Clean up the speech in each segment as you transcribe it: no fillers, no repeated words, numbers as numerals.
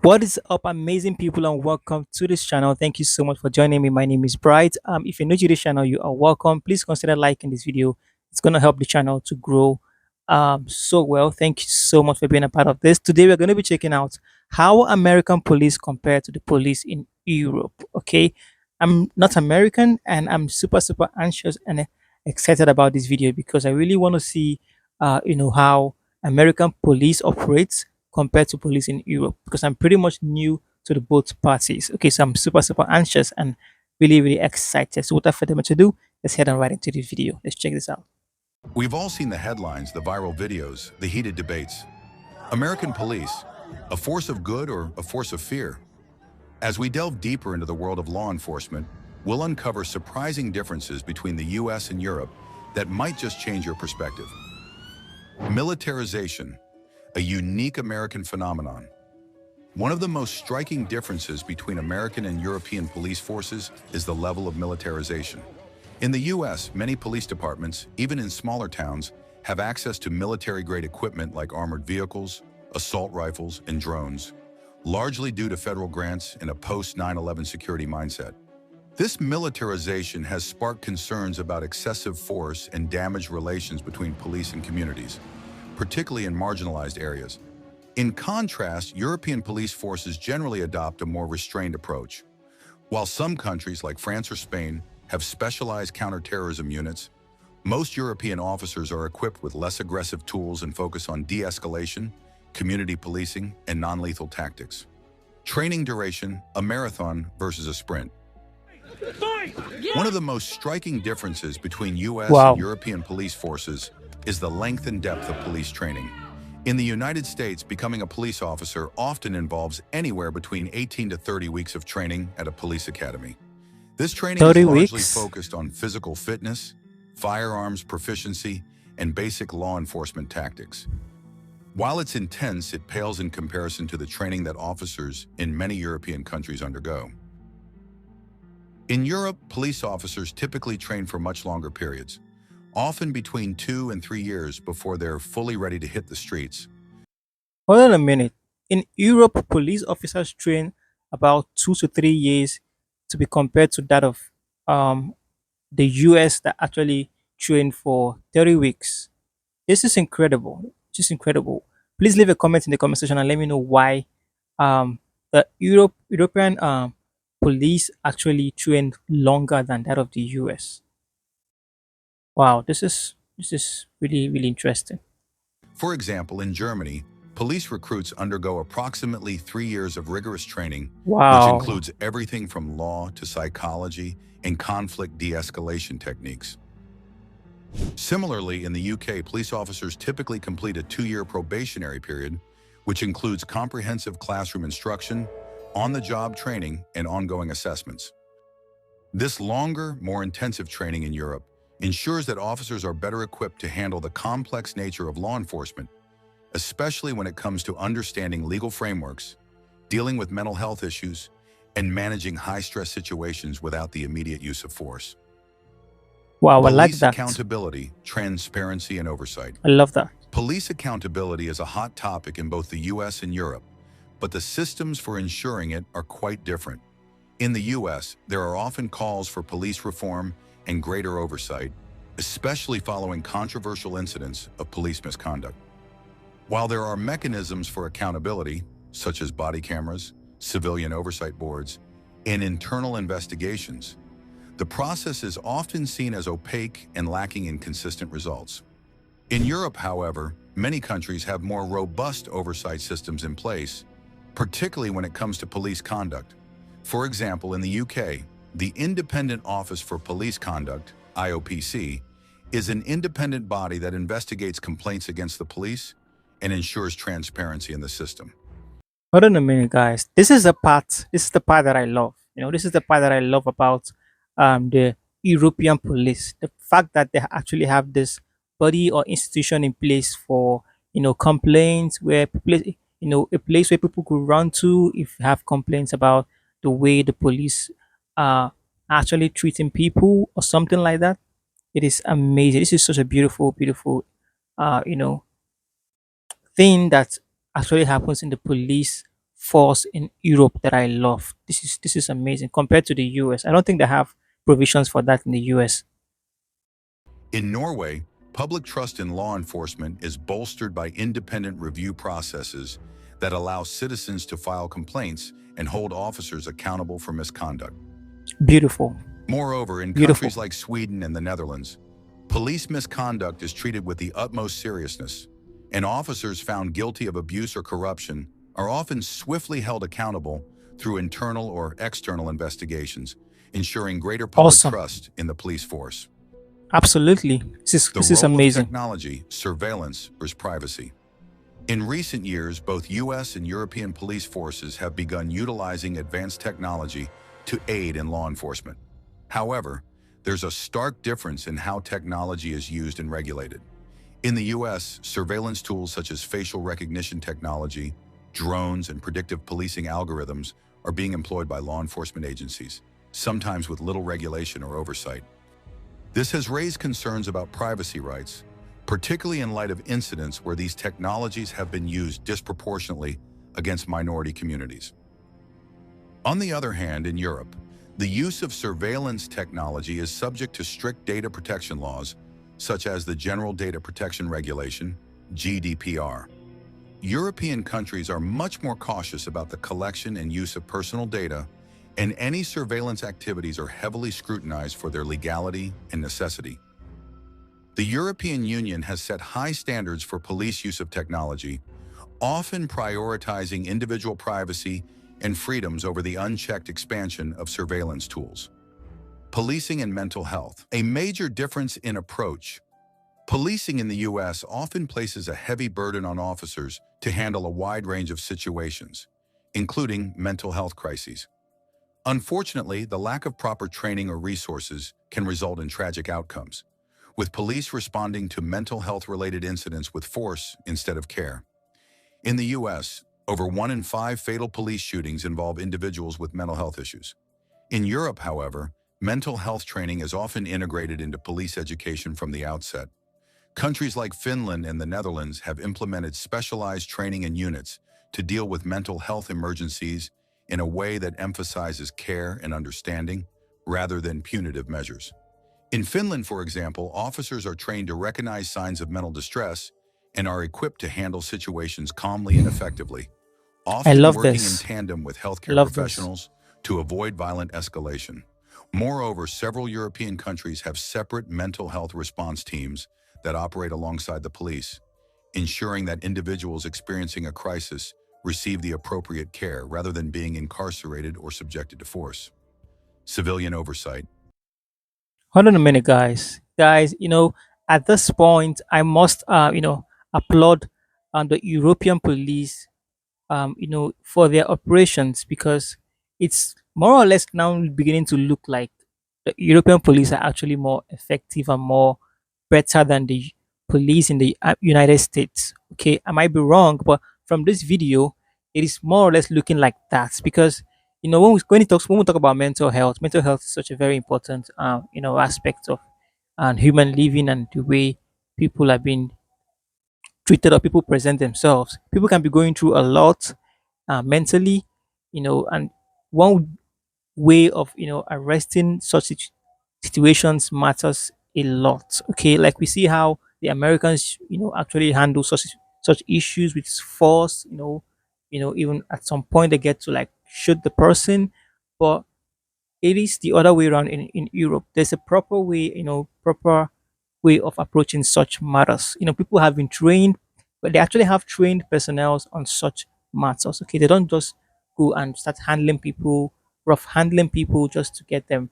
What is up, amazing people, and welcome to this channel. Thank you so much for joining me. My name is Bright. If you're new to this channel, you are welcome. Please consider liking this video. It's going to help the channel to grow so well. Thank you so much for being a part of this. Today, we're going to be checking out how American police compare to the police in Europe. Okay, I'm not American, and I'm super anxious and excited about this video because I really want to see, how American police operates compared to police in Europe because I'm pretty much new to the both parties. Okay, so I'm super anxious and really excited. So without further ado, let's head on right into this video. Let's check this out. We've all seen the headlines, the viral videos, the heated debates. American police, a force of good or a force of fear? As we delve deeper into the world of law enforcement, we'll uncover surprising differences between the US and Europe that might just change your perspective. Militarization, a unique American phenomenon. One of the most striking differences between American and European police forces is the level of militarization. In the US, many police departments, even in smaller towns, have access to military-grade equipment like armored vehicles, assault rifles, and drones, largely due to federal grants and a post-9/11 security mindset. This militarization has sparked concerns about excessive force and damaged relations between police and communities, particularly in marginalized areas. In contrast, European police forces generally adopt a more restrained approach. While some countries, like France or Spain, have specialized counterterrorism units, most European officers are equipped with less aggressive tools and focus on de-escalation, community policing, and non-lethal tactics. Training duration, a marathon versus a sprint. One of the most striking differences between US and Wow. European police forces is the length and depth of police training. In the United States, becoming a police officer often involves anywhere between 18 to 30 weeks of training at a police academy. This training is 30 largely weeks. focused on physical fitness, firearms proficiency, and basic law enforcement tactics. While it's intense, it pales in comparison to the training that officers in many European countries undergo. In Europe, police officers typically train for much longer periods, often between 2 and 3 years before they're fully ready to hit the streets. Hold on a minute. In Europe, police officers train about 2 to 3 years to be compared to that of um, the US that actually train for 30 weeks. This is incredible. Just incredible. Please leave a comment in the comment section and let me know why the European police actually train longer than that of the US. Wow, this is really interesting. For example, in Germany, police recruits undergo approximately 3 years of rigorous training, which Wow. includes everything from law to psychology and conflict de-escalation techniques. Similarly, in the UK, police officers typically complete a 2-year probationary period, which includes comprehensive classroom instruction, on-the-job training, and ongoing assessments. This longer, more intensive training in Europe ensures that officers are better equipped to handle the complex nature of law enforcement, especially when it comes to understanding legal frameworks, dealing with mental health issues, and managing high-stress situations without the immediate use of force. Wow, I like Police that. accountability, transparency, and oversight. I love that. Police accountability is a hot topic in both the US and Europe, but the systems for ensuring it are quite different. In the US, there are often calls for police reform and greater oversight, especially following controversial incidents of police misconduct. While there are mechanisms for accountability, such as body cameras, civilian oversight boards, and internal investigations, the process is often seen as opaque and lacking in consistent results. In Europe, however, many countries have more robust oversight systems in place, particularly when it comes to police conduct. For example, in the UK, the Independent Office for Police Conduct, IOPC, is an independent body that investigates complaints against the police and ensures transparency in the system. Hold on a minute, guys. This is the part that I love. This is the part that I love about the European police. The fact that they actually have this body or institution in place for, complaints where people, a place where people could run to if you have complaints about the way the police are actually treating people or something like that. It is amazing. This is such a beautiful, uh, you know, thing that actually happens in the police force in Europe that I love. This is amazing compared to the US. I don't think they have provisions for that in the US. In Norway, public trust in law enforcement is bolstered by independent review processes that allow citizens to file complaints and hold officers accountable for misconduct. Beautiful, Moreover, in beautiful. countries like Sweden and the Netherlands, police misconduct is treated with the utmost seriousness, and officers found guilty of abuse or corruption are often swiftly held accountable through internal or external investigations, ensuring greater public Awesome. trust in the police force. Absolutely. This is The this is role of amazing. technology, surveillance versus privacy. In recent years, both US and European police forces have begun utilizing advanced technology to aid in law enforcement. However, there's a stark difference in how technology is used and regulated. In the US, surveillance tools such as facial recognition technology, drones, and predictive policing algorithms are being employed by law enforcement agencies, sometimes with little regulation or oversight. This has raised concerns about privacy rights, particularly in light of incidents where these technologies have been used disproportionately against minority communities. On the other hand, in Europe, the use of surveillance technology is subject to strict data protection laws, such as the General Data Protection Regulation, GDPR. European countries are much more cautious about the collection and use of personal data, and any surveillance activities are heavily scrutinized for their legality and necessity. The European Union has set high standards for police use of technology, often prioritizing individual privacy and freedoms over the unchecked expansion of surveillance tools. Policing and mental health. A major difference in approach. Policing in the U.S. often places a heavy burden on officers to handle a wide range of situations, including mental health crises. Unfortunately, the lack of proper training or resources can result in tragic outcomes, with police responding to mental health-related incidents with force instead of care. In the U.S., over 1 in 5 fatal police shootings involve individuals with mental health issues. In Europe, however, mental health training is often integrated into police education from the outset. Countries like Finland and the Netherlands have implemented specialized training and units to deal with mental health emergencies in a way that emphasizes care and understanding rather than punitive measures. In Finland, for example, officers are trained to recognize signs of mental distress and are equipped to handle situations calmly and effectively, I often love working in this. tandem with I healthcare love this. professionals to avoid violent escalation. Moreover, several European countries have separate mental health response teams that operate alongside the police, ensuring that individuals experiencing a crisis receive the appropriate care rather than being incarcerated or subjected to force. Civilian oversight. Hold on a minute, guys. Guys, at this point, I must, applaud the European police for their operations because it's more or less now beginning to look like the European police are actually more effective and more better than the police in the United States. Okay, I might be wrong, but from this video, it is more or less looking like that because when we talk about mental health is such a very important aspect of human living and the way people are being treated or people present themselves. People can be going through a lot mentally, and one way of arresting such situations matters a lot. Okay, like we see how the Americans actually handle such issues with force. Even at some point they get to like shoot the person, but it is the other way around in Europe. There's a proper way, proper way of approaching such matters. People have been trained, but they actually have trained personnel on such matters. Okay, they don't just go and start handling people, rough handling people just to get them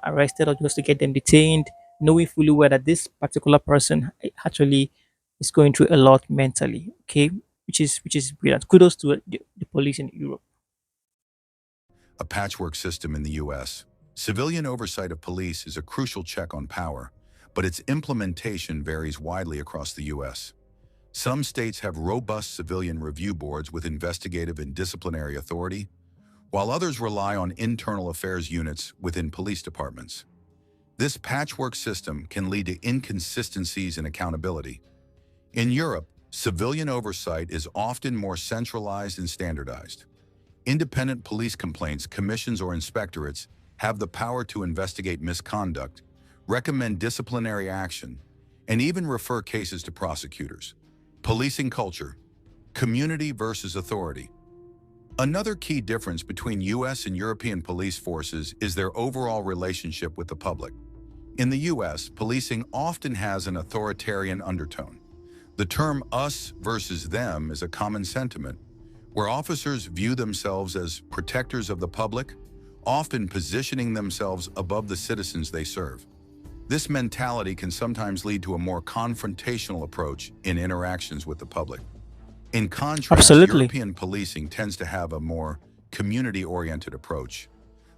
arrested or just to get them detained, knowing fully well that this particular person actually is going through a lot mentally. Okay, which is brilliant. Kudos to the police in Europe. A patchwork system in the U.S. Civilian oversight of police is a crucial check on power, but its implementation varies widely across the U.S. Some states have robust civilian review boards with investigative and disciplinary authority, while others rely on internal affairs units within police departments. This patchwork system can lead to inconsistencies in accountability. In Europe, civilian oversight is often more centralized and standardized. Independent police complaints, commissions, or inspectorates have the power to investigate misconduct, recommend disciplinary action, and even refer cases to prosecutors. Policing culture, community versus authority. Another key difference between US and European police forces is their overall relationship with the public. In the US, policing often has an authoritarian undertone. The term us versus them is a common sentiment, where officers view themselves as protectors of the public, often positioning themselves above the citizens they serve. This mentality can sometimes lead to a more confrontational approach in interactions with the public. In contrast, Absolutely. European policing tends to have a more community-oriented approach.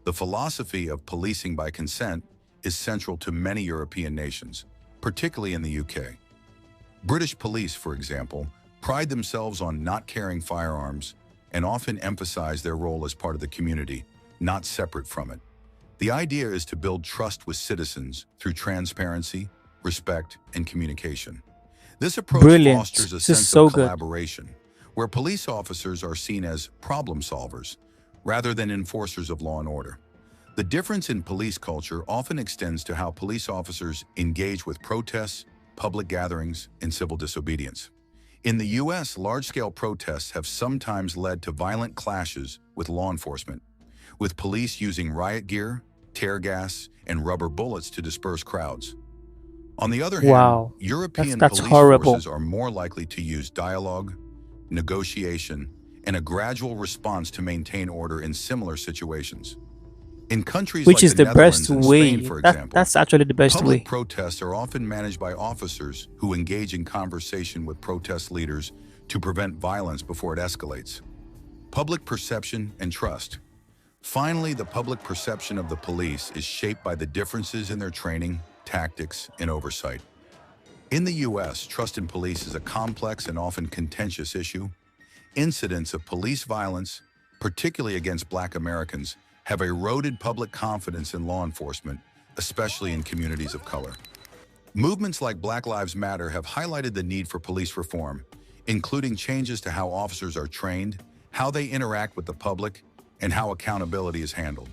The philosophy of policing by consent is central to many European nations, particularly in the UK. British police, for example, pride themselves on not carrying firearms and often emphasize their role as part of the community, not separate from it. The idea is to build trust with citizens through transparency, respect, and communication. This approach Brilliant. fosters a This is sense of so good. collaboration, where police officers are seen as problem solvers rather than enforcers of law and order. The difference in police culture often extends to how police officers engage with protests, public gatherings, and civil disobedience. In the US, large-scale protests have sometimes led to violent clashes with law enforcement, with police using riot gear, tear gas, and rubber bullets to disperse crowds. On the other hand, Wow. That's European that's police horrible. forces are more likely to use dialogue, negotiation, and a gradual response to maintain order in similar situations. In countries Which like is the the best Netherlands and Spain, way. for That example, that's actually the best public way. protests are often managed by officers who engage in conversation with protest leaders to prevent violence before it escalates. Public perception and trust. Finally, the public perception of the police is shaped by the differences in their training, tactics, and oversight. In the US, trust in police is a complex and often contentious issue. Incidents of police violence, particularly against Black Americans, have eroded public confidence in law enforcement, especially in communities of color. Movements like Black Lives Matter have highlighted the need for police reform, including changes to how officers are trained, how they interact with the public, and how accountability is handled.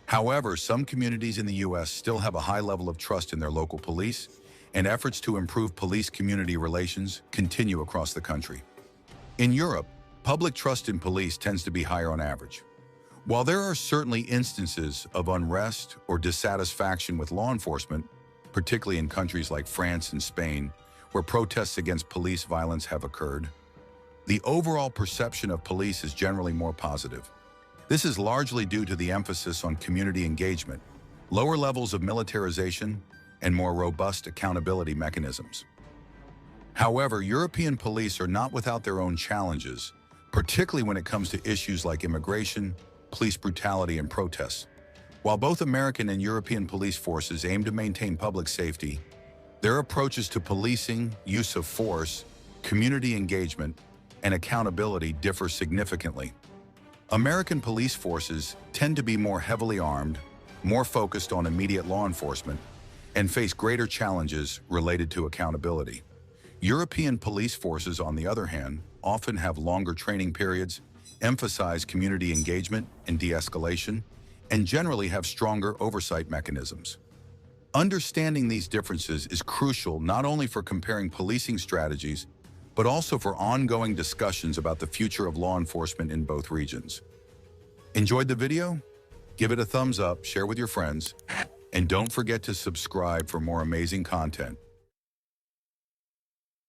However, some communities in the US still have a high level of trust in their local police, and efforts to improve police-community relations continue across the country. In Europe, public trust in police tends to be higher on average. While there are certainly instances of unrest or dissatisfaction with law enforcement, particularly in countries like France and Spain, where protests against police violence have occurred, the overall perception of police is generally more positive. This is largely due to the emphasis on community engagement, lower levels of militarization, and more robust accountability mechanisms. However, European police are not without their own challenges, particularly when it comes to issues like immigration, police brutality, and protests. While both American and European police forces aim to maintain public safety, their approaches to policing, use of force, community engagement, and accountability differ significantly. American police forces tend to be more heavily armed, more focused on immediate law enforcement, and face greater challenges related to accountability. European police forces, on the other hand, often have longer training periods, emphasize community engagement and de-escalation, and generally have stronger oversight mechanisms. Understanding these differences is crucial not only for comparing policing strategies, but also for ongoing discussions about the future of law enforcement in both regions. Enjoyed the video? Give it a thumbs up, share with your friends, and don't forget to subscribe for more amazing content.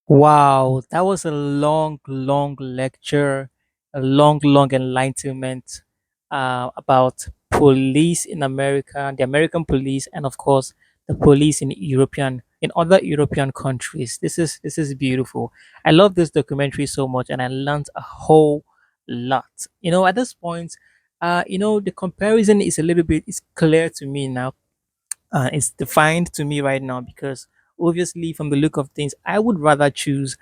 Wow, that was a long, long lecture, a long, long enlightenment about police in America, the American police, and of course the police in other European countries. This is beautiful. I love this documentary so much, and I learned a whole lot. At this point, the comparison is a little bit is clear to me now. It's defined to me right now because obviously from the look of things I would rather choose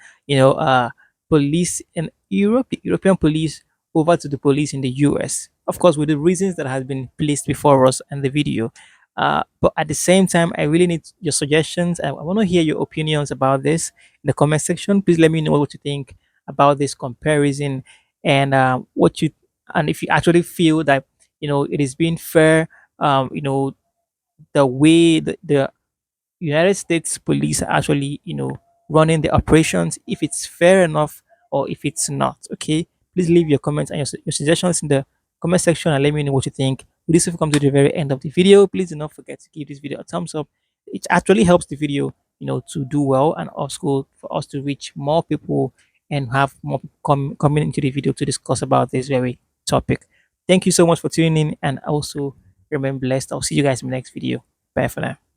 police in Europe, the European police, over to the police in the US, of course with the reasons that has been placed before us in the video. But at the same time I really need your suggestions. I want to hear your opinions about this in the comment section. Please let me know what you think about this comparison and what you And if you actually feel that it is being fair, the way the United States police are actually, running the operations, if it's fair enough or if it's not. Okay, please leave your comments and your suggestions in the comment section and let me know what you think. With this, we've come to the very end of the video. Please do not forget to give this video a thumbs up. It actually helps the video, to do well, and also for us to reach more people and have more people coming into the video to discuss about this very topic. Thank you so much for tuning in, and also remain blessed. I'll see you guys in the next video. Bye for now.